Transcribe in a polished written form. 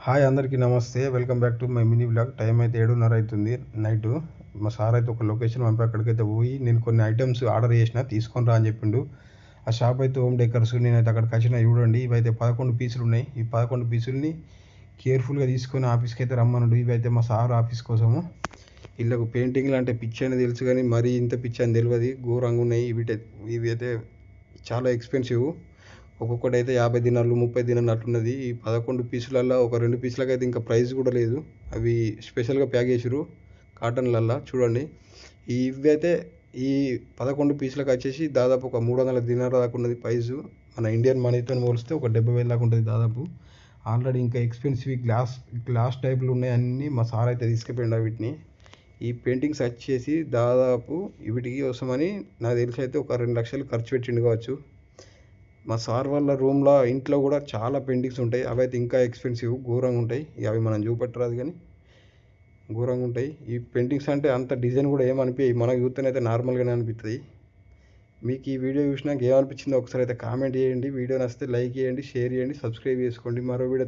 Hi అందరికీ నమస్తే. Welcome back to my mini vlog. Time అయితే 7:30 అవుతుంది నైటు. మా సార్ అయితే ఒక లొకేషన్ పంపి అక్కడికైతే పోయి నేను కొన్ని ఐటమ్స్ ఆర్డర్ చేసిన, తీసుకొని రా అని చెప్పిండు. ఆ షాప్ అయితే హోమ్ డెకర్స్. నేనైతే అక్కడికి వచ్చిన. చూడండి, ఇవైతే 11 పీసులు ఉన్నాయి. ఈ 11 పీసుల్ని కేర్ఫుల్గా తీసుకొని ఆఫీస్కి అయితే రమ్మన్నాడు. ఇవైతే మా సార్ ఆఫీస్ కోసము. వీళ్ళకు పెయింటింగ్లు అంటే పిచ్చి అని తెలుసు, కానీ మరీ ఇంత పిచ్చి అని తెలియదు. ఘోరంగా ఉన్నాయి. ఇవి అయితే చాలా ఎక్స్పెన్సివ్. ఒక్కొక్కటి అయితే 50 దినాలు 30 దినాలు అట్లున్నది. ఈ 11 పీసులల్లో ఒక 2 పీసులకి అయితే ఇంకా ప్రైస్ కూడా లేదు. అవి స్పెషల్గా ప్యాక్ చేసిర్రు కాటన్లల్లో. చూడండి, ఇవి అయితే ఈ 11 పీసులకు వచ్చేసి దాదాపు ఒక 300 దినాల దాకా ఉన్నది ప్రైజు. మన ఇండియన్ మనీతో పోలిస్తే ఒక 70,000 దాకా ఉంటుంది దాదాపు. ఆల్రెడీ ఇంకా ఎక్స్పెన్సివ్ గ్లాస్ టైప్లు ఉన్నాయి అన్నీ. మా సార్ అయితే తీసుకుపోయిండు వీటిని. ఈ పెయింటింగ్స్ వచ్చేసి దాదాపు వీటికి కోసమని నాకు తెలిసి అయితే ఒక 2 లక్షలు ఖర్చు పెట్టిండు కావచ్చు. మా సార్ వాళ్ళ రూమ్లో ఇంట్లో కూడా చాలా పెయింటింగ్స్ ఉంటాయి. అవి అయితే ఇంకా ఎక్స్పెన్సివ్, ఘోరంగా ఉంటాయి. అవి మనం చూపెట్టరాదు, కానీ ఘోరంగా ఉంటాయి. ఈ పెయింటింగ్స్ అంటే అంత డిజైన్ కూడా ఏమనిపించాయి, మనకు చూస్తేనైతే నార్మల్గానే అనిపిస్తుంది. మీకు ఈ వీడియో చూసినాక ఏమనిపించిందో ఒకసారి అయితే కామెంట్ చేయండి. వీడియో నచ్చితే లైక్ చేయండి, షేర్ చేయండి, సబ్స్క్రైబ్ చేసుకోండి. మరో వీడియో